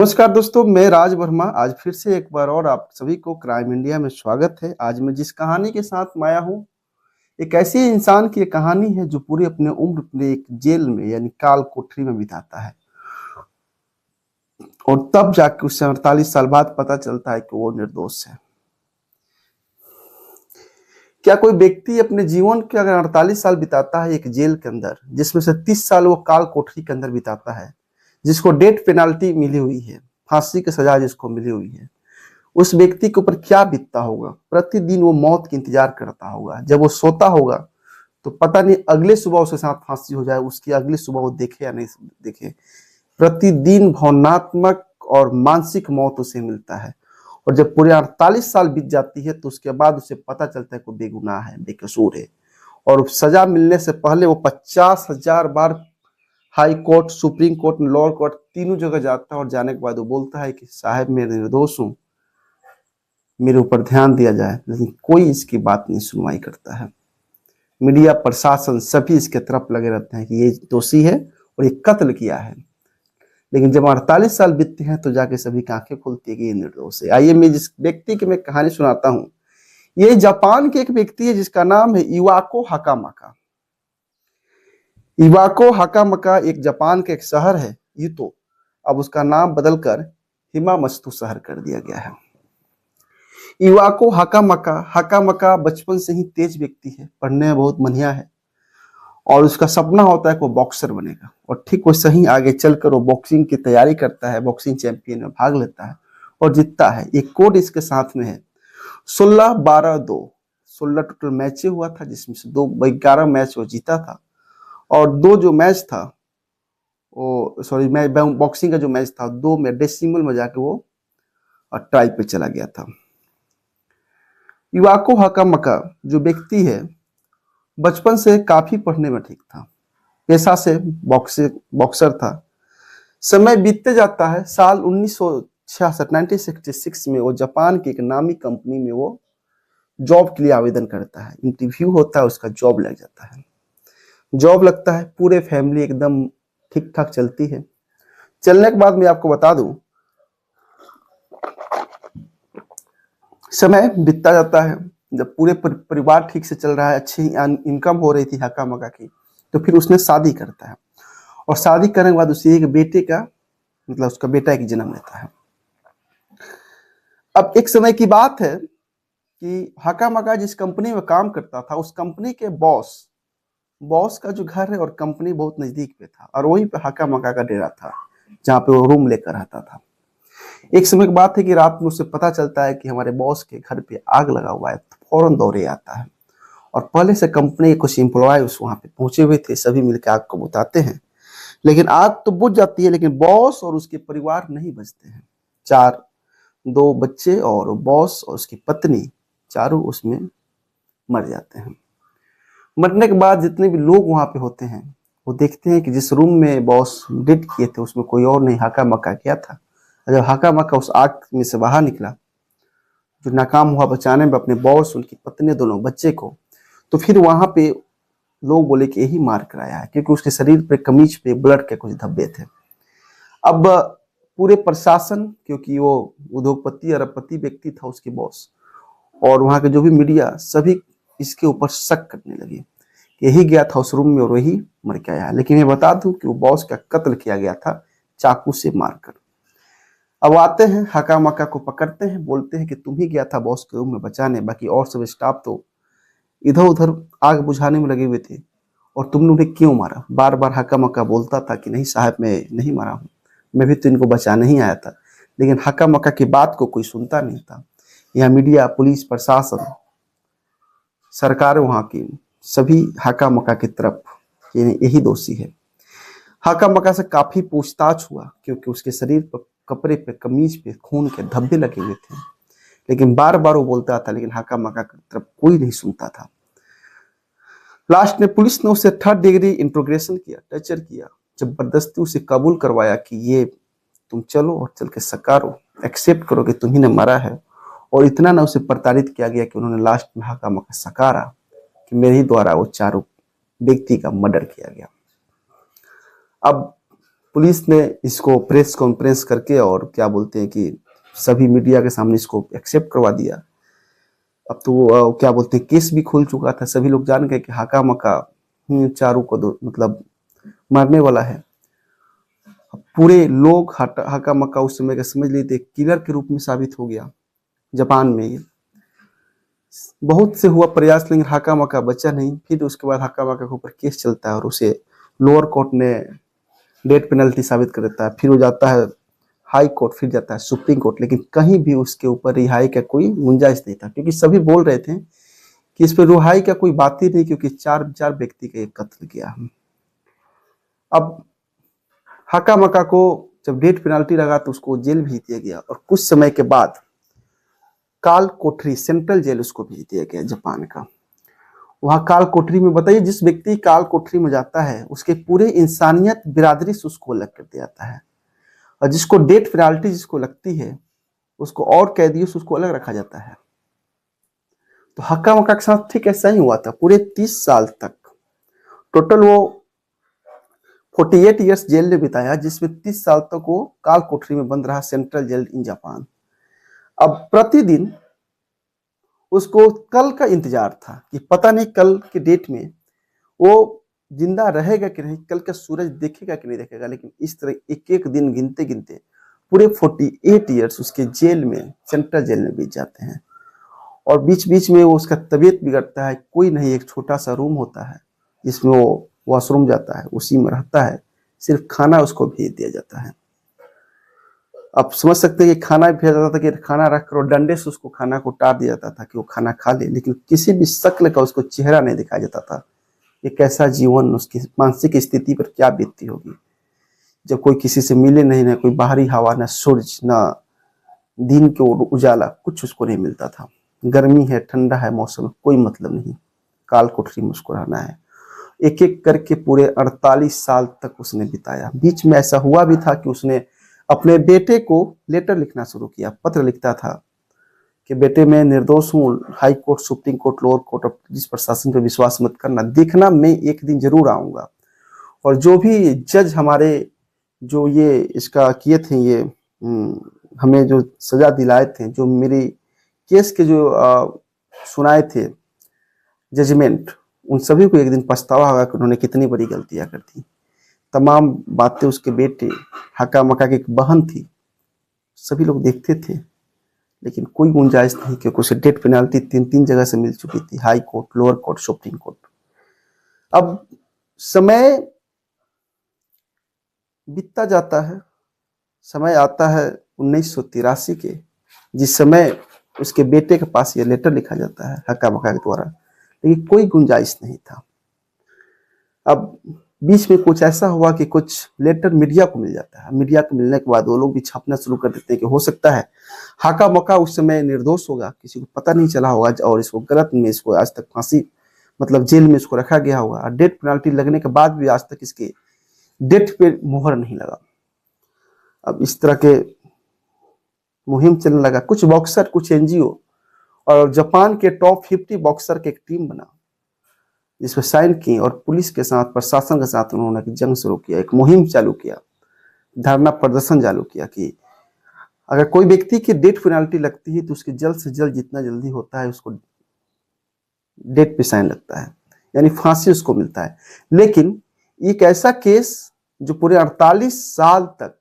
नमस्कार दोस्तों, मैं राज वर्मा आज फिर से एक बार और आप सभी को क्राइम इंडिया में स्वागत है। आज मैं जिस कहानी के साथ में आया हूँ, एक ऐसे इंसान की एक कहानी है जो पूरी अपने उम्र अपने एक जेल में यानी काल कोठरी में बिताता है और तब जाके उसे 48 साल बाद पता चलता है कि वो निर्दोष है। क्या कोई व्यक्ति अपने जीवन के अगर 48 साल बिताता है एक जेल के अंदर, जिसमें से 30 साल वो काल कोठरी के अंदर बिताता है, जिसको डेथ पेनाल्टी मिली हुई है, फांसी की सजा जिसको मिली हुई है, उस व्यक्ति के ऊपर क्या बीतता होगा। प्रतिदिन वो मौत की इंतजार करता होगा। जब वो सोता होगा तो पता नहीं अगले सुबह उसके साथ फांसी हो जाए, उसकी अगली सुबह वो देखे या नहीं देखे। प्रतिदिन भावनात्मक और मानसिक मौत उसे मिलता है और जब पूरे 48 साल बीत जाती है तो उसके बाद उसे पता चलता है कि वो बेगुनाह है, बेकसूर है। और सजा मिलने से पहले वो 50,000 बार high court, supreme court, lower court तीनों जगह जाता है और जाने के बाद वो बोलता है कि साहब मैं निर्दोष हूँ, मेरे ऊपर ध्यान दिया जाए। लेकिन कोई इसकी बात नहीं सुनवाई करता है। मीडिया, प्रशासन सभी इसके तरफ लगे रहते हैं कि ये दोषी है और ये कत्ल किया है। लेकिन जब 48 साल बीतते हैं तो जाके सभी की आंखें खुलती है कि ये निर्दोष है। आइए मैं जिस व्यक्ति की मैं कहानी सुनाता हूँ, ये जापान के एक व्यक्ति है जिसका नाम है इवाको हाकामाका। इवाको हाकामाका एक जापान का एक शहर है यूतो, अब उसका नाम बदलकर हिमामत्सु शहर कर दिया गया है। इवाको हाकामाका बचपन से ही तेज व्यक्ति है, पढ़ने में बहुत मनिया है और उसका सपना होता है कि वो बॉक्सर बनेगा। और ठीक वैसे ही आगे चलकर वो बॉक्सिंग की तैयारी करता है, बॉक्सिंग चैंपियन में भाग लेता है और जीतता है। एक कोड इसके साथ में है 16-12-2। 16 टोटल मैच हुआ था जिसमें से 11 मैच वो जीता था और दो जो मैच था वो मैं बॉक्सिंग का जो मैच था 2 में डेसिमल में जाके वो ट्राई पे चला गया था। इवाको हाकामाका जो व्यक्ति है बचपन से काफी पढ़ने में ठीक था, पेशा से बॉक्सर था। समय बीतते जाता है। साल 1966 में वो जापान की एक नामी कंपनी में वो जॉब के लिए आवेदन करता है। इंटरव्यू होता है, उसका जॉब लग जाता है। जॉब लगता है, पूरे फैमिली एकदम ठीक ठाक चलती है। चलने के बाद मैं आपको बता दूं, समय बीतता जाता है। जब पूरे परिवार ठीक से चल रहा है, अच्छी इनकम हो रही थी हाकामाका की, तो फिर उसने शादी करता है और शादी करने के बाद उसे एक बेटे का मतलब उसका बेटा एक जन्म लेता है। अब एक समय की बात है कि हाकामाका जिस कंपनी में काम करता था उस कंपनी के बॉस बॉस का जो घर है और कंपनी बहुत नजदीक पे था और वहीं पे हाकामाका का डेरा था जहाँ पे वो रूम लेकर रहता था। एक समय की बात है कि रात में उसे पता चलता है कि हमारे बॉस के घर पे आग लगा हुआ है, तो फौरन दौड़े आता है और पहले से कंपनी के कुछ एम्प्लॉय उस वहां पे पहुंचे हुए थे, सभी मिलकर आग को बुझाते हैं। लेकिन आग तो बुझ जाती है लेकिन बॉस और उसके परिवार नहीं बचते हैं। चार दो बच्चे और बॉस और उसकी पत्नी चारों उसमें मर जाते हैं। मरने के बाद जितने भी लोग वहां पे होते हैं वो देखते हैं कि जिस रूम में बॉस डेड किए थे उसमें कोई और नहीं, हाकामाका किया था। जब हाकामाका उस आग में से बाहर निकला, जो नाकाम हुआ बचाने में अपने बॉस, उनकी पत्नी, दोनों बच्चे को, तो फिर वहां पे लोग बोले कि यही मार कराया है, क्योंकि उसके शरीर पे कमीज पे ब्लड के कुछ धब्बे थे। अब पूरे प्रशासन, क्योंकि वो उद्योगपति अरबपति व्यक्ति था उसके बॉस, और वहां के जो भी मीडिया सभी इसके ऊपर शक करने लगे कि यही गया था उस रूम में और वही मर के आया। लेकिन मैं बता दूं कि वो बॉस का कत्ल किया गया था चाकू से मारकर। अब आते हैं हाकामाका को पकड़ते हैं, बोलते हैं कि तुम ही गया था बॉस के रूम में बचाने, बाकी और सब स्टाफ तो इधर उधर आग बुझाने में लगे हुए थे और तुमने उन्हें क्यों मारा। बार बार हाकामाका बोलता था कि नहीं साहब मैं नहीं मारा हूँ, मैं भी तो इनको बचाने ही आया था। लेकिन हाकामाका की बात को कोई सुनता नहीं था। यहाँ मीडिया, पुलिस, प्रशासन, सरकार वहाँ की सभी हाकामाका की तरफ यही दोषी है। हाकामाका से काफी पूछताछ हुआ क्योंकि उसके शरीर पर, कपड़े पे, कमीज पे खून के धब्बे लगे हुए थे, लेकिन बार बार वो बोलता था, लेकिन हाकामाका की तरफ कोई नहीं सुनता था। लास्ट में पुलिस ने उसे 3rd डिग्री इंट्रोगेशन किया, टर्चर किया, जबरदस्ती उसे कबूल करवाया कि ये तुम चलो और चल के सकारो, एक्सेप्ट करो कि तुम्ही ने मरा है। और इतना ना उसे प्रताड़ित किया गया कि उन्होंने लास्ट में हाकामाका सकारा कि मेरे ही द्वारा वो चारों व्यक्ति का मर्डर किया गया। अब पुलिस ने इसको प्रेस कॉन्फ्रेंस करके और क्या बोलते हैं कि सभी मीडिया के सामने इसको एक्सेप्ट करवा दिया। अब तो क्या बोलते हैं केस भी खुल चुका था, सभी लोग जान गए कि हाका मका चारू को मतलब मारने वाला है। पूरे लोग हाका मका उस समय का समझ लेते किलर के रूप में साबित हो गया जापान में। ये बहुत से हुआ प्रयास लेकिन हाका मका बचा नहीं। फिर उसके बाद हाका मका के ऊपर केस चलता है और उसे लोअर कोर्ट ने डेथ पेनल्टी साबित कर देता है। फिर वो जाता है हाई कोर्ट, फिर जाता है सुप्रीम कोर्ट, लेकिन कहीं भी उसके ऊपर रिहाई का कोई गुंजाइश नहीं था, क्योंकि सभी बोल रहे थे कि इस पर रिहाई का कोई बात ही नहीं, क्योंकि चार व्यक्ति का एक कत्ल किया। अब हाका मका को जब डेथ पेनल्टी लगा तो उसको जेल भेज दिया गया और कुछ समय के बाद काल कोठरी सेंट्रल जेल उसको भेज दिया गया जापान का। वहां काल कोठरी में बताइए, जिस व्यक्ति काल कोठरी में जाता है उसके पूरे इंसानियत बिरादरी से उसको अलग कर दिया जाता है, और जिसको डेथ पेनल्टी जिसको लगती है उसको और कैदियों से उसको अलग रखा जाता है। तो हक्का मक्का के साथ ठीक ऐसा ही हुआ था। पूरे 30 साल तक टोटल वो 48 ईयर्स जेल में बिताया, जिसमें 30 साल तक वो काल कोठरी में बंद रहा, सेंट्रल जेल इन जापान। अब प्रतिदिन उसको कल का इंतजार था कि पता नहीं कल के डेट में वो जिंदा रहेगा कि नहीं, कल का सूरज देखेगा कि नहीं देखेगा। लेकिन इस तरह एक एक दिन गिनते गिनते पूरे 48 ईयर्स उसके जेल में, सेंट्रल जेल में बीत जाते हैं। और बीच बीच में वो उसका तबीयत बिगड़ता है, कोई नहीं, एक छोटा सा रूम होता है जिसमें वो वॉशरूम जाता है, उसी में रहता है, सिर्फ खाना उसको भेज दिया जाता है। आप समझ सकते हैं कि खाना भेजा जाता था कि खाना रखकर और डंडे से उसको खाना को टार दिया जाता था कि वो खाना खा ले, लेकिन किसी भी शक्ल का उसको चेहरा नहीं दिखाया जाता था। ये कैसा जीवन, उसकी मानसिक स्थिति पर क्या बीतती होगी जब कोई किसी से मिले नहीं, ना कोई बाहरी हवा, ना सूरज, ना दिन के उजाला, कुछ उसको नहीं मिलता था। गर्मी है, ठंडा है, मौसम कोई मतलब नहीं, काल कोठरी में उसको रहना है। एक एक करके पूरे 48 साल तक उसने बिताया। बीच में ऐसा हुआ भी था कि उसने अपने बेटे को लेटर लिखना शुरू किया, पत्र लिखता था कि बेटे मैं निर्दोष हूँ, high court, supreme court, lower court और पुलिस प्रशासन पर विश्वास मत करना, देखना मैं एक दिन जरूर आऊंगा, और जो भी जज हमारे जो ये इसका किए थे, ये हमें जो सजा दिलाए थे, जो मेरी केस के जो सुनाए थे जजमेंट, उन सभी को एक दिन पछतावा होगा कि उन्होंने कितनी बड़ी गलतियां कर दी। तमाम बातें उसके बेटे, हक्का मक्का की एक बहन थी, सभी लोग देखते थे, लेकिन कोई गुंजाइश नहीं, क्योंकि उसे डेथ पेनल्टी 3 जगह से मिल चुकी थी, high court, lower court, supreme court. अब समय बीतता जाता है, समय आता है 1983 के, जिस समय उसके बेटे के पास ये लेटर लिखा जाता है हक्का मक्का के द्वारा, लेकिन कोई गुंजाइश नहीं था। अब बीच में कुछ ऐसा हुआ कि कुछ लेटर मीडिया को मिल जाता है। मीडिया को मिलने के बाद वो लोग भी छापना शुरू कर देते हैं कि हो सकता है हाका मक्का उस समय निर्दोष होगा, किसी को पता नहीं चला होगा, और इसको गलत में इसको आज तक फांसी मतलब जेल में इसको रखा गया होगा, और डेथ पेनल्टी लगने के बाद भी आज तक इसके डेथ पे मोहर नहीं लगा। अब इस तरह के मुहिम चलने लगा। कुछ बॉक्सर, कुछ एनजीओ और जापान के टॉप 50 बॉक्सर की एक टीम बना, जिसमें साइन की, और पुलिस के साथ, प्रशासन के साथ उन्होंने जंग शुरू किया, एक मुहिम चालू किया, धरना प्रदर्शन चालू किया कि अगर कोई व्यक्ति की डेथ पेनल्टी लगती है तो उसकी जल्द से जल्द, जितना जल्दी होता है, उसको डेथ पे साइन लगता है, यानी फांसी उसको मिलता है। लेकिन एक ऐसा केस जो पूरे 48 साल तक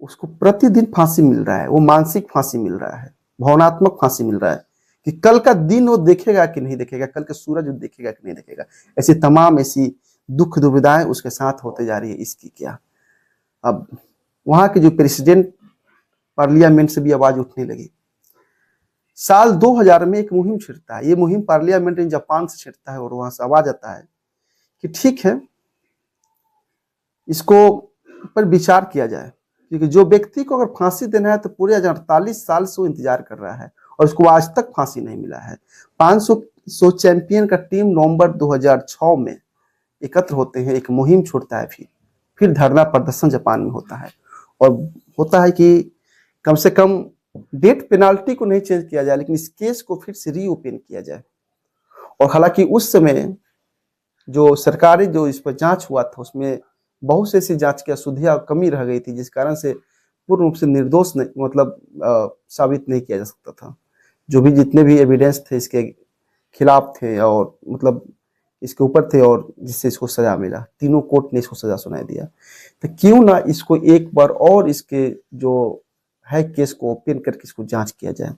उसको प्रतिदिन फांसी मिल रहा है, वो मानसिक फांसी मिल रहा है, भावनात्मक फांसी मिल रहा है कि कल का दिन वो देखेगा कि नहीं देखेगा, कल का सूरज वो देखेगा कि नहीं देखेगा। ऐसी तमाम ऐसी दुख दुविधाएं उसके साथ होते जा रही है, इसकी क्या। अब वहां के जो प्रेसिडेंट, पार्लियामेंट से भी आवाज उठने लगी। साल 2000 में एक मुहिम छिड़ता है, ये मुहिम पार्लियामेंट इन जापान से छिड़ता है, और वहां से आवाज आता है कि ठीक है, इसको पर विचार किया जाए, क्योंकि जो व्यक्ति को अगर फांसी देना है तो पूरे 48 साल से वो इंतजार कर रहा है और उसको आज तक फांसी नहीं मिला है। 500 चैंपियन का टीम नवंबर 2006 में एकत्र होते हैं, एक मुहिम छोड़ता है, फिर धरना प्रदर्शन जापान में होता है, और होता है कि कम से कम डेथ पेनाल्टी को नहीं चेंज किया जाए, लेकिन इस केस को फिर से रीओपन किया जाए। और हालांकि उस समय जो सरकारी जो इस पर जांच हुआ था, उसमें बहुत से ऐसी जांच की अशुद्धियां कमी रह गई थी, जिस कारण से पूर्ण रूप से निर्दोष नहीं, मतलब साबित नहीं किया जा सकता था। जो भी जितने भी एविडेंस थे इसके खिलाफ थे और मतलब इसके ऊपर थे, और जिससे इसको सजा मिला, तीनों कोर्ट ने इसको सजा सुनाई दिया। तो क्यों ना इसको एक बार और इसके जो है केस को ओपन करके इसको जांच किया जाए।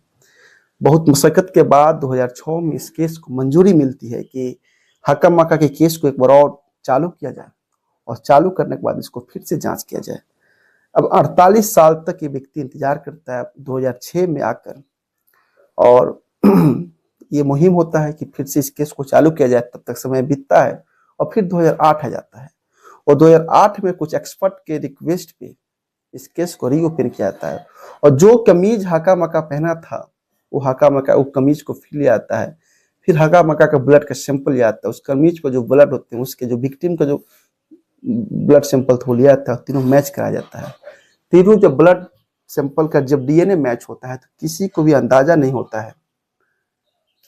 बहुत मशक्कत के बाद 2006 में इस केस को मंजूरी मिलती है कि हक्का मक्का के केस को एक बार और चालू किया जाए, और चालू करने के बाद इसको फिर से जांच किया जाए। अब 48 साल तक ये व्यक्ति इंतजार करता है 2006 में आकर, और ये मुहिम होता है कि फिर से इस केस को चालू किया जाए। तब तक समय बीतता है और फिर 2008 आ जाता है, और 2008 में कुछ एक्सपर्ट के रिक्वेस्ट पे इस केस को रीओपन किया जाता है। और जो कमीज हक्का मक्का पहना था, वो हक्का मक्का वो कमीज को फिर लिया जाता है। फिर हक्का मक्का का ब्लड का सैंपल लिया जाता है, उस कमीज पर जो ब्लड होते हैं उसके जो विक्टिम का जो ब्लड सैंपल था लिया जाता है, तीनों मैच कराया जाता है। तीनों जब ब्लड सैंपल का जब डीएनए मैच होता है तो किसी को भी अंदाजा नहीं होता है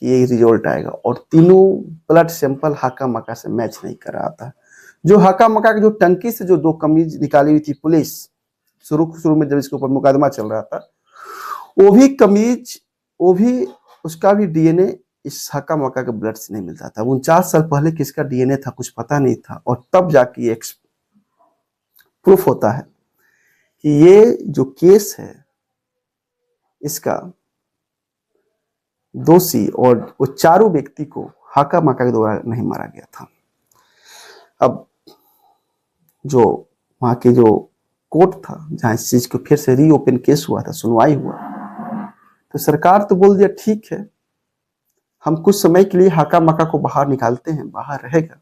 कि ये रिजल्ट आएगा, और तीनों ब्लड सैंपल हक्का मक्का से मैच नहीं कर रहा था। जो हक्का मक्का की जो टंकी से जो 2 कमीज निकाली हुई थी पुलिस, शुरू में जब इसके ऊपर मुकदमा चल रहा था, वो भी कमीज, वो भी उसका भी डीएनए इस हक्का मक्का के ब्लड से नहीं मिलता था। 49 साल पहले किसका डीएनए था कुछ पता नहीं था, और तब जाके एक प्रूफ होता है कि ये जो केस है इसका दोषी और वो चारों व्यक्ति को हक्का मक्का के द्वारा नहीं मारा गया था। अब जो वहां के जो कोर्ट था जहां इस चीज को फिर से रीओपन केस हुआ था, सुनवाई हुआ, तो सरकार तो बोल दिया ठीक है, हम कुछ समय के लिए हक्का मक्का को बाहर निकालते हैं, बाहर रहेगा।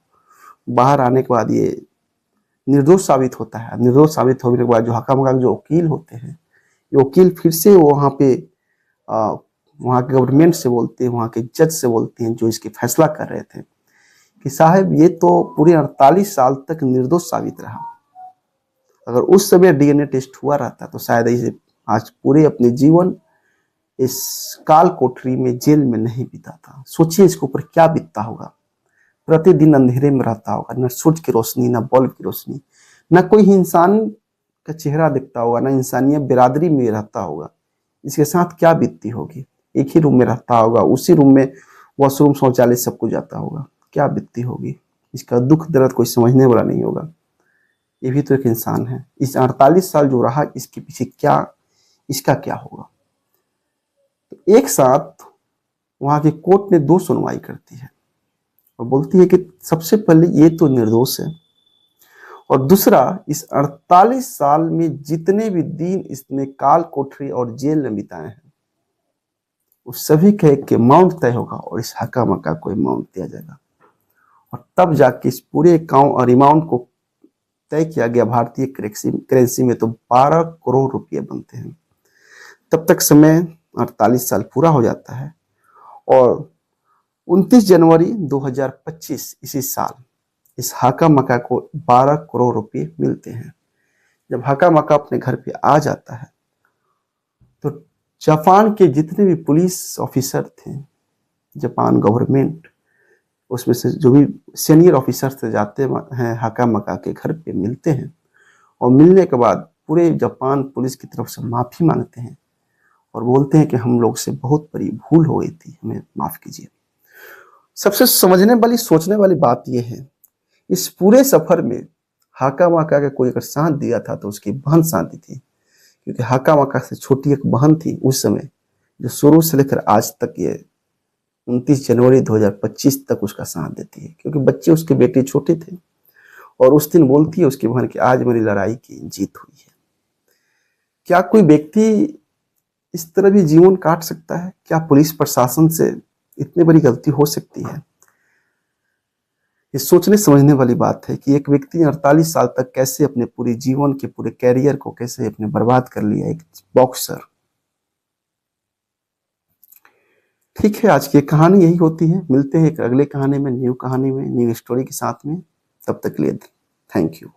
बाहर आने के बाद ये निर्दोष साबित होता है। निर्दोष साबित होने के बाद जो हक्का मक्का के जो वकील होते हैं, ये वकील फिर से वहां पे वहाँ के गवर्नमेंट से बोलते हैं, वहाँ के जज से बोलते हैं जो इसकी फैसला कर रहे थे, कि साहब ये तो पूरे 48 साल तक निर्दोष साबित रहा। अगर उस समय डीएनए टेस्ट हुआ रहता तो शायद इसे आज पूरे अपने जीवन इस काल कोठरी में जेल में नहीं बीता। सोचिए इसके ऊपर क्या बीतता होगा। प्रतिदिन अंधेरे में रहता होगा, न सूरज की रोशनी, न बल्ब की रोशनी, न कोई इंसान का चेहरा दिखता होगा, न इंसानियत बिरादरी में रहता होगा। इसके साथ क्या बीतती होगी। एक ही रूम में रहता होगा, उसी रूम में वॉशरूम शौचालय सब कुछ जाता होगा, क्या बीतती होगी। इसका दुख दर्द कोई समझने वाला नहीं होगा। ये भी तो एक इंसान है। इस 48 साल जो रहा इसके पीछे क्या, इसका क्या होगा। तो एक साथ वहां की कोर्ट ने 2 सुनवाई करती है और बोलती है कि सबसे पहले ये तो निर्दोष है, और दूसरा इस 48 साल में जितने भी दिन इसने काल कोठरी और जेल में बिताए हैं उस सभी का एक अमाउंट तय होगा, और इस हक्का मक्का को अमाउंट दिया जाएगा। और तब जाके इस पूरे अकाउंट और अमाउंट को तय किया गया भारतीय करेंसी में, तो 12 करोड़ रुपये बनते हैं। तब तक समय 48 साल पूरा हो जाता है, और 29 जनवरी 2025 इसी साल इस हक्का मक्का को 12 करोड़ रुपये मिलते हैं। जब हक्का मक्का अपने घर पे आ जाता है तो जापान के जितने भी पुलिस ऑफिसर थे, जापान गवर्नमेंट, उसमें से जो भी सीनियर ऑफिसर से जाते हैं हक्का मक्का के घर पे मिलते हैं, और मिलने के बाद पूरे जापान पुलिस की तरफ से माफ़ी मांगते हैं और बोलते हैं कि हम लोग से बहुत बड़ी भूल हो गई थी, हमें माफ़ कीजिए। सबसे समझने वाली सोचने वाली बात यह है, इस पूरे सफर में हक्का मक्का का कोई अगर साथ दिया था तो उसकी बहन साथ दी थी, क्योंकि हक्का मक्का से छोटी एक बहन थी उस समय, जो शुरू से लेकर आज तक ये 29 जनवरी 2025 तक उसका साथ देती है, क्योंकि बच्चे उसके बेटे छोटे थे। और उस दिन बोलती है उसकी बहन की आज मेरी लड़ाई की जीत हुई है। क्या कोई व्यक्ति इस तरह भी जीवन काट सकता है? क्या पुलिस प्रशासन से इतनी बड़ी गलती हो सकती है? ये सोचने समझने वाली बात है कि एक व्यक्ति 48 साल तक कैसे अपने पूरे जीवन के पूरे कैरियर को कैसे अपने बर्बाद कर लिया, एक बॉक्सर। ठीक है, आज की कहानी यही होती है। मिलते हैं एक अगले कहानी में, न्यू कहानी में, न्यू स्टोरी के साथ में। तब तक के लिए थैंक यू।